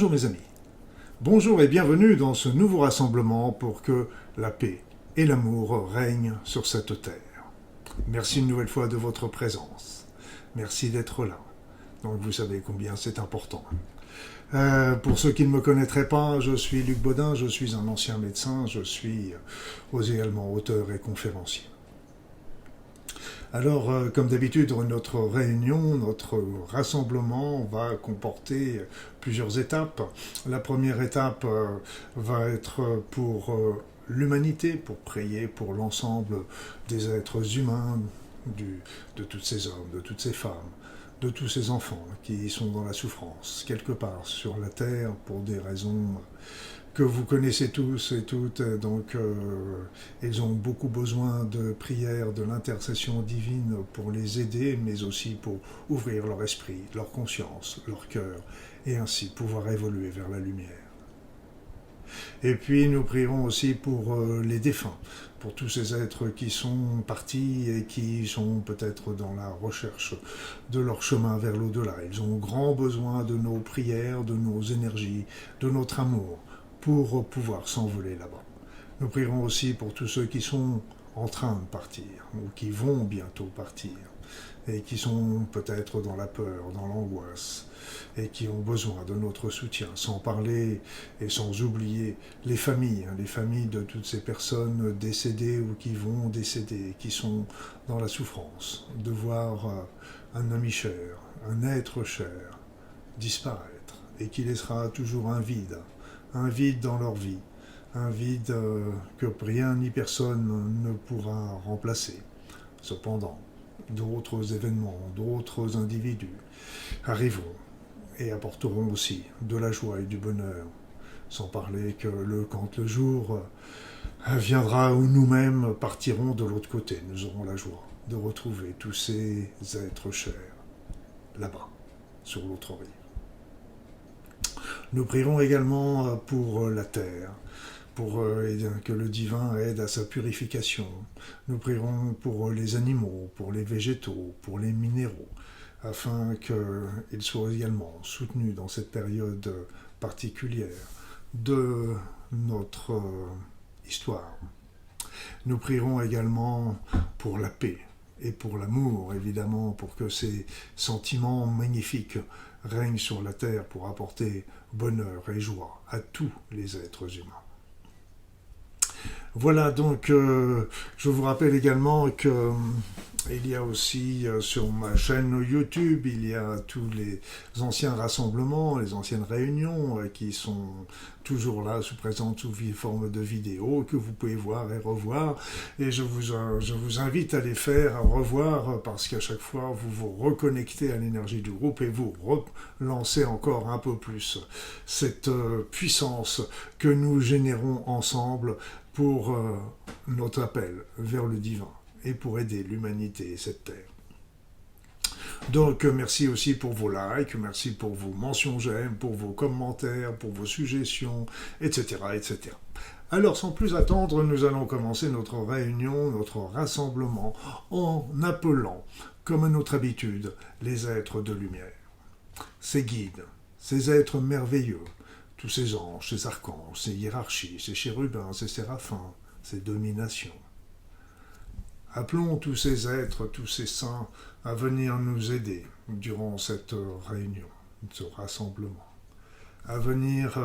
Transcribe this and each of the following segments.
Bonjour mes amis, bonjour et bienvenue dans ce nouveau rassemblement pour que la paix et l'amour règnent sur cette terre. Merci une nouvelle fois de votre présence, merci d'être là, donc vous savez combien c'est important. Pour ceux qui ne me connaîtraient pas, je suis Luc Baudin, je suis un ancien médecin, je suis également auteur et conférencier. Alors, comme d'habitude, notre réunion, notre rassemblement va comporter plusieurs étapes. La première étape va être pour l'humanité, pour prier pour l'ensemble des êtres humains, de tous ces hommes, de toutes ces femmes, de tous ces enfants qui sont dans la souffrance, quelque part sur la terre, pour des raisons que vous connaissez tous et toutes, donc ils ont beaucoup besoin de prières, de l'intercession divine pour les aider, mais aussi pour ouvrir leur esprit, leur conscience, leur cœur, et ainsi pouvoir évoluer vers la lumière. Et puis nous prierons aussi pour les défunts, pour tous ces êtres qui sont partis et qui sont peut-être dans la recherche de leur chemin vers l'au-delà. Ils ont grand besoin de nos prières, de nos énergies, de notre amour, pour pouvoir s'envoler là-bas. Nous prierons aussi pour tous ceux qui sont en train de partir, ou qui vont bientôt partir, et qui sont peut-être dans la peur, dans l'angoisse, et qui ont besoin de notre soutien, sans parler et sans oublier les familles de toutes ces personnes décédées ou qui vont décéder, qui sont dans la souffrance, de voir un ami cher, un être cher, disparaître, et qui laissera toujours un vide dans leur vie, un vide que rien ni personne ne pourra remplacer. Cependant, d'autres événements, d'autres individus arriveront et apporteront aussi de la joie et du bonheur, sans parler que quand le jour viendra où nous-mêmes partirons de l'autre côté, nous aurons la joie de retrouver tous ces êtres chers là-bas, sur l'autre rive. Nous prierons également pour la terre, pour que le divin aide à sa purification. Nous prierons pour les animaux, pour les végétaux, pour les minéraux, afin qu'ils soient également soutenus dans cette période particulière de notre histoire. Nous prierons également pour la paix et pour l'amour, évidemment, pour que ces sentiments magnifiques règne sur la terre pour apporter bonheur et joie à tous les êtres humains. Voilà, donc je vous rappelle également que il y a aussi sur ma chaîne YouTube, il y a tous les anciens rassemblements, les anciennes réunions qui sont toujours là, présentes sous forme de vidéos que vous pouvez voir et revoir. Et je vous invite à les faire, à revoir, parce qu'à chaque fois, vous vous reconnectez à l'énergie du groupe et vous relancez encore un peu plus cette puissance que nous générons ensemble pour notre appel vers le divin et pour aider l'humanité et cette terre. Donc merci aussi pour vos likes, merci pour vos mentions j'aime, pour vos commentaires, pour vos suggestions, etc., etc. Alors sans plus attendre, nous allons commencer notre réunion, notre rassemblement en appelant, comme à notre habitude, les êtres de lumière. Ces guides, ces êtres merveilleux, tous ces anges, ces archanges, ces hiérarchies, ces chérubins, ces séraphins, ces dominations. Appelons tous ces êtres, tous ces saints à venir nous aider durant cette réunion, ce rassemblement, à venir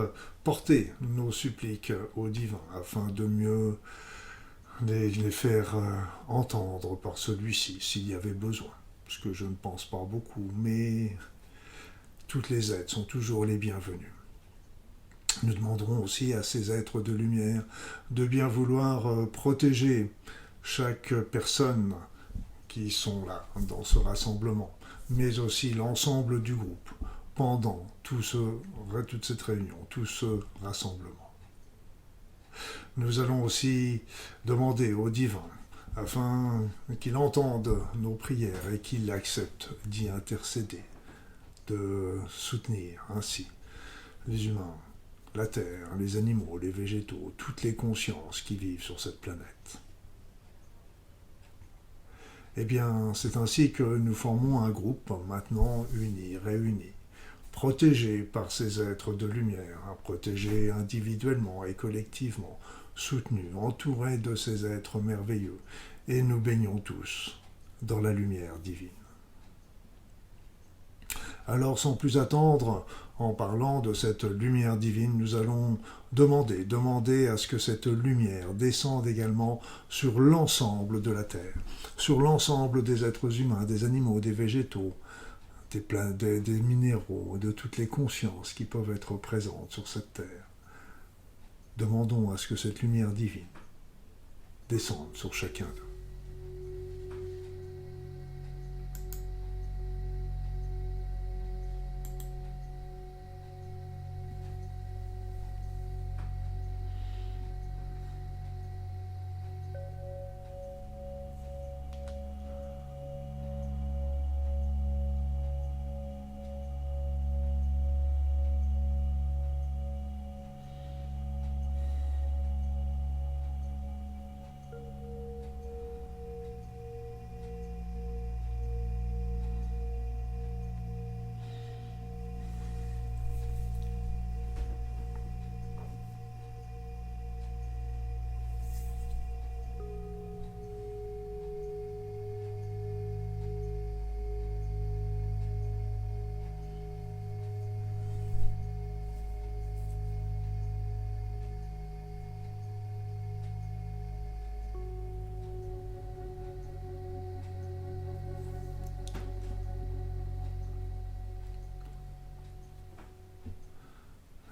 porter nos suppliques au divin afin de mieux les faire entendre par celui-ci s'il y avait besoin, ce que je ne pense pas beaucoup, mais toutes les aides sont toujours les bienvenues. Nous demanderons aussi à ces êtres de lumière de bien vouloir protéger chaque personne qui sont là dans ce rassemblement, mais aussi l'ensemble du groupe pendant toute cette réunion, tout ce rassemblement. Nous allons aussi demander au divin afin qu'il entende nos prières et qu'il accepte d'y intercéder, de soutenir ainsi les humains, la terre, les animaux, les végétaux, toutes les consciences qui vivent sur cette planète. Eh bien, c'est ainsi que nous formons un groupe maintenant uni, réuni, protégés par ces êtres de lumière, protégés individuellement et collectivement, soutenus, entourés de ces êtres merveilleux, et nous baignons tous dans la lumière divine. Alors sans plus attendre, en parlant de cette lumière divine, nous allons demander à ce que cette lumière descende également sur l'ensemble de la Terre, sur l'ensemble des êtres humains, des animaux, des végétaux, des minéraux, de toutes les consciences qui peuvent être présentes sur cette Terre. Demandons à ce que cette lumière divine descende sur chacun d'eux.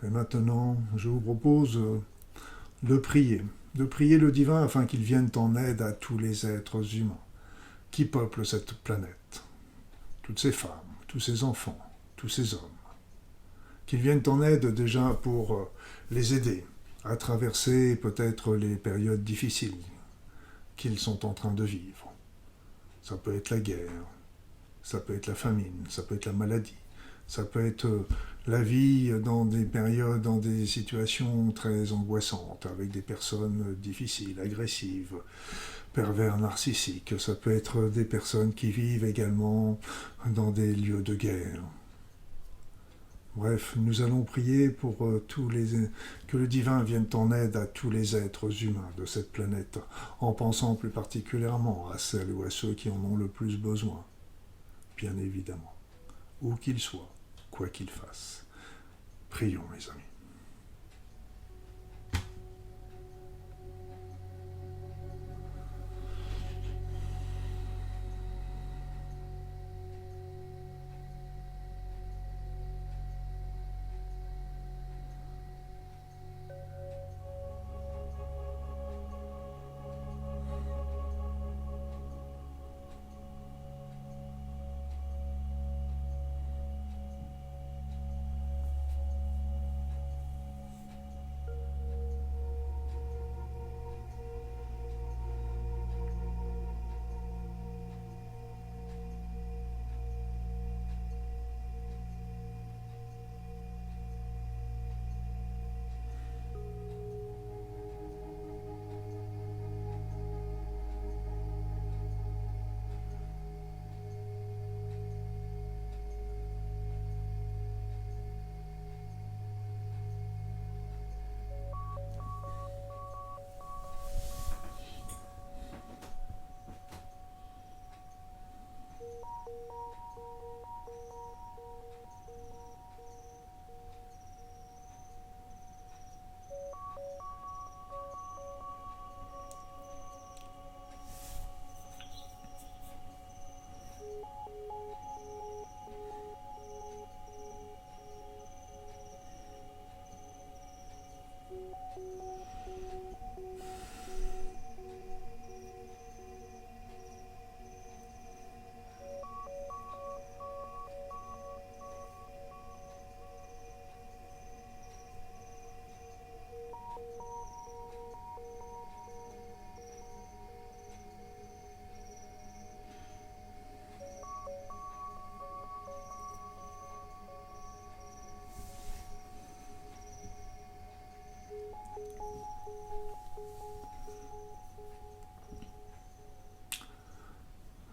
Et maintenant, je vous propose de prier le divin afin qu'il vienne en aide à tous les êtres humains qui peuplent cette planète, toutes ces femmes, tous ces enfants, tous ces hommes, qu'il vienne en aide déjà pour les aider à traverser peut-être les périodes difficiles qu'ils sont en train de vivre. Ça peut être la guerre, ça peut être la famine, ça peut être la maladie, ça peut être la vie dans des périodes, dans des situations très angoissantes, avec des personnes difficiles, agressives, pervers narcissiques. Ça peut être des personnes qui vivent également dans des lieux de guerre. Bref, nous allons prier pour que le divin vienne en aide à tous les êtres humains de cette planète, en pensant plus particulièrement à celles ou à ceux qui en ont le plus besoin, bien évidemment, où qu'ils soient, quoi qu'ils fassent. Prions, mes amis.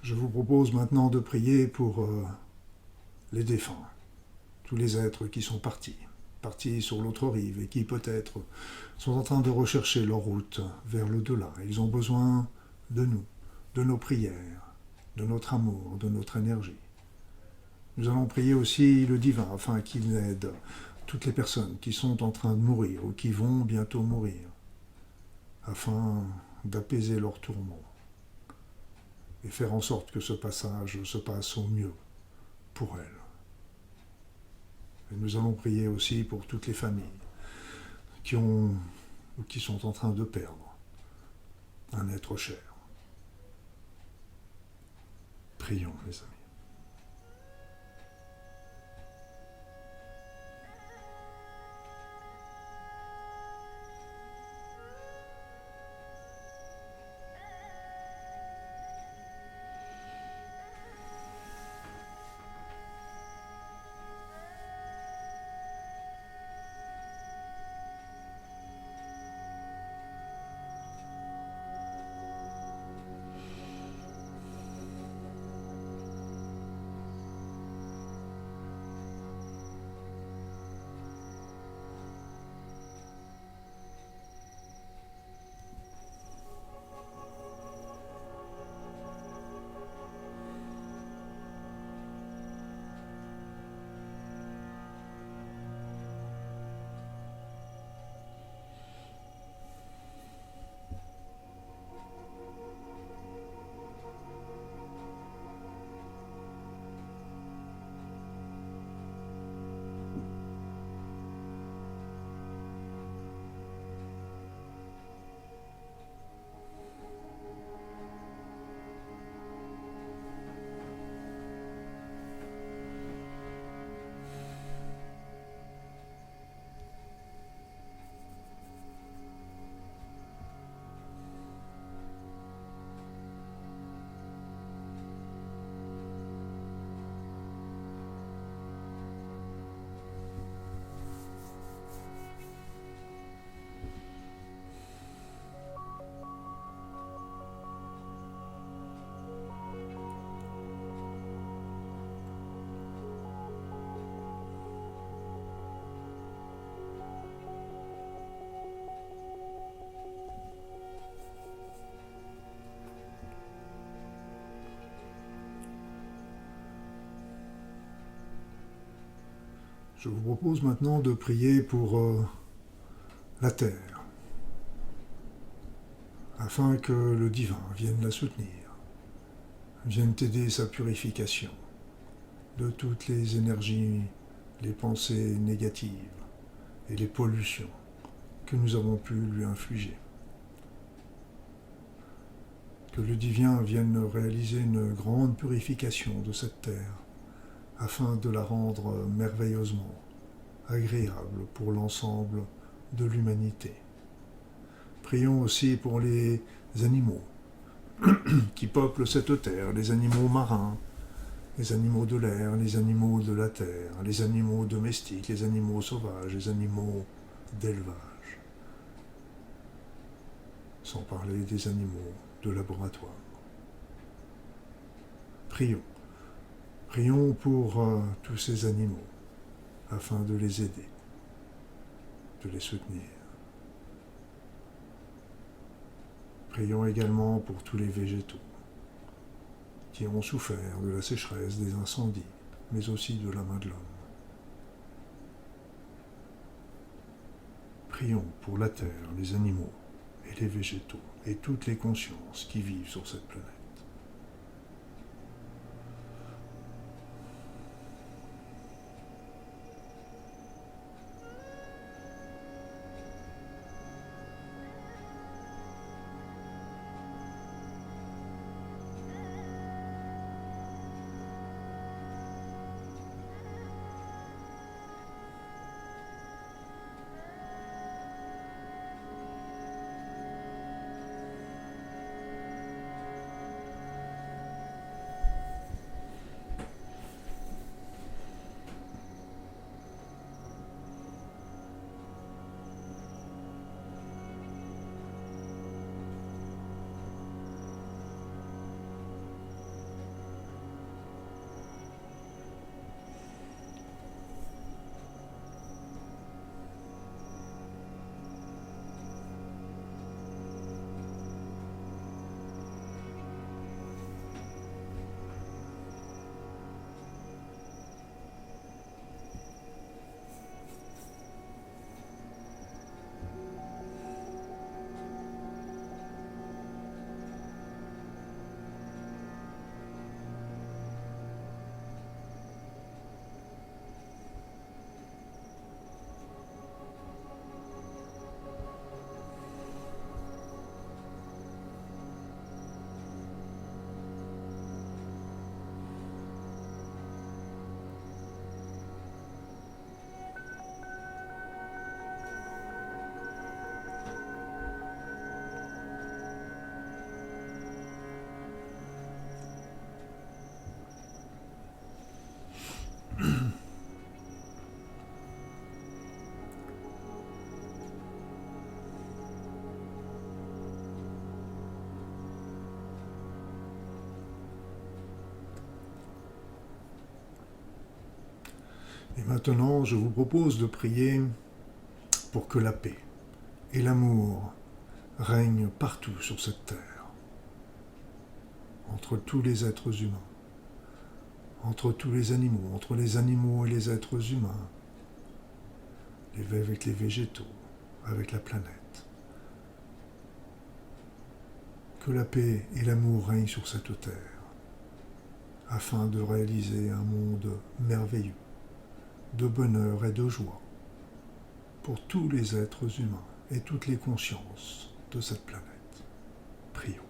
Je vous propose maintenant de prier pour les défunts, tous les êtres qui sont partis sur l'autre rive et qui peut-être sont en train de rechercher leur route vers l'au-delà. Ils ont besoin de nous, de nos prières, de notre amour, de notre énergie. Nous allons prier aussi le divin afin qu'il aide toutes les personnes qui sont en train de mourir ou qui vont bientôt mourir, afin d'apaiser leurs tourments et faire en sorte que ce passage se passe au mieux pour elles. Et nous allons prier aussi pour toutes les familles qui sont en train de perdre un être cher. Prions, mes amis. Je vous propose maintenant de prier pour la terre, afin que le divin vienne la soutenir, vienne aider sa purification de toutes les énergies, les pensées négatives et les pollutions que nous avons pu lui infliger. Que le divin vienne réaliser une grande purification de cette terre, afin de la rendre merveilleusement agréable pour l'ensemble de l'humanité. Prions aussi pour les animaux qui peuplent cette terre, les animaux marins, les animaux de l'air, les animaux de la terre, les animaux domestiques, les animaux sauvages, les animaux d'élevage, sans parler des animaux de laboratoire. Prions. Prions pour tous ces animaux, afin de les aider, de les soutenir. Prions également pour tous les végétaux qui ont souffert de la sécheresse, des incendies, mais aussi de la main de l'homme. Prions pour la terre, les animaux et les végétaux, et toutes les consciences qui vivent sur cette planète. Et maintenant, je vous propose de prier pour que la paix et l'amour règnent partout sur cette terre, entre tous les êtres humains, entre tous les animaux, entre les animaux et les êtres humains, avec les végétaux, avec la planète. Que la paix et l'amour règnent sur cette terre, afin de réaliser un monde merveilleux, de bonheur et de joie, pour tous les êtres humains et toutes les consciences de cette planète. Prions.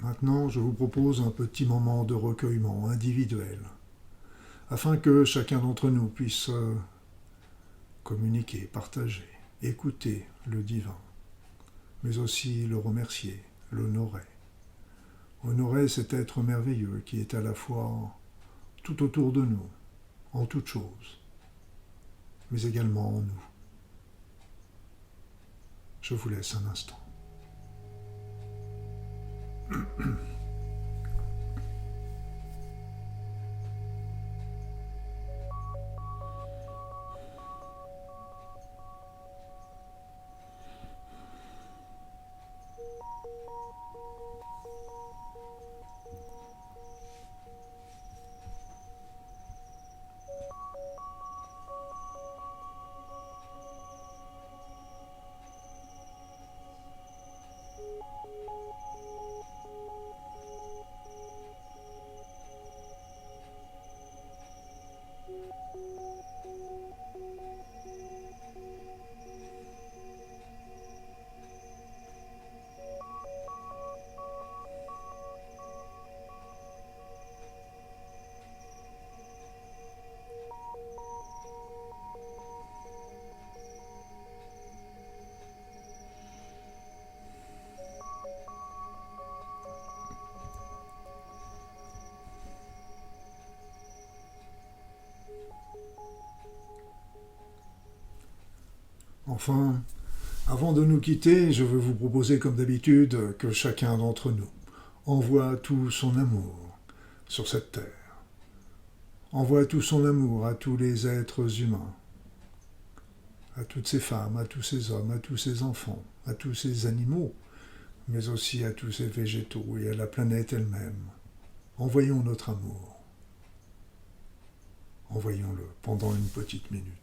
Maintenant, je vous propose un petit moment de recueillement individuel, afin que chacun d'entre nous puisse communiquer, partager, écouter le divin, mais aussi le remercier, l'honorer. Honorer cet être merveilleux qui est à la fois tout autour de nous, en toutes choses, mais également en nous. Je vous laisse un instant. Enfin, avant de nous quitter, je veux vous proposer comme d'habitude que chacun d'entre nous envoie tout son amour sur cette terre. Envoie tout son amour à tous les êtres humains, à toutes ces femmes, à tous ces hommes, à tous ces enfants, à tous ces animaux, mais aussi à tous ces végétaux et à la planète elle-même. Envoyons notre amour. Envoyons-le pendant une petite minute.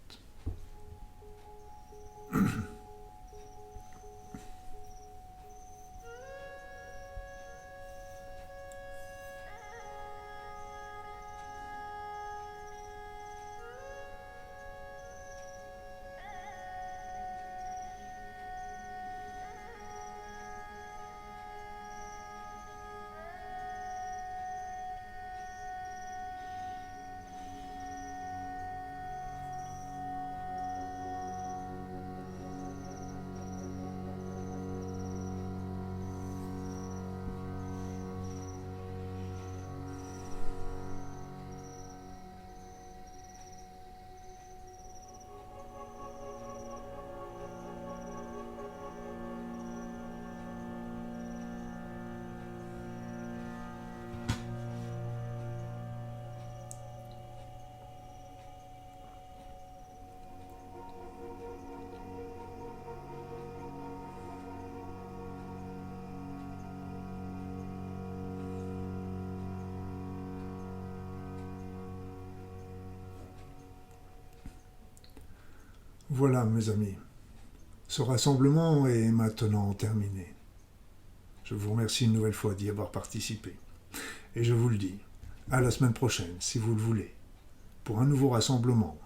Voilà, mes amis, ce rassemblement est maintenant terminé. Je vous remercie une nouvelle fois d'y avoir participé. Et je vous le dis, à la semaine prochaine, si vous le voulez, pour un nouveau rassemblement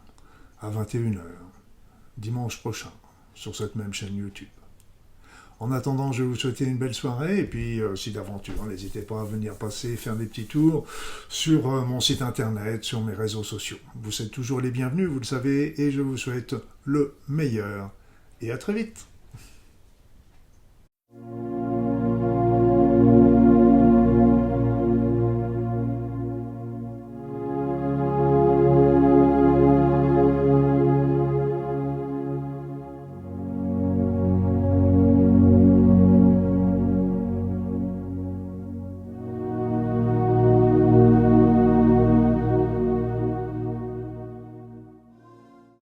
à 21 heures, dimanche prochain, sur cette même chaîne YouTube. En attendant, je vais vous souhaiter une belle soirée, et puis si d'aventure, n'hésitez pas à venir passer, faire des petits tours sur mon site internet, sur mes réseaux sociaux. Vous êtes toujours les bienvenus, vous le savez, et je vous souhaite le meilleur. Et à très vite.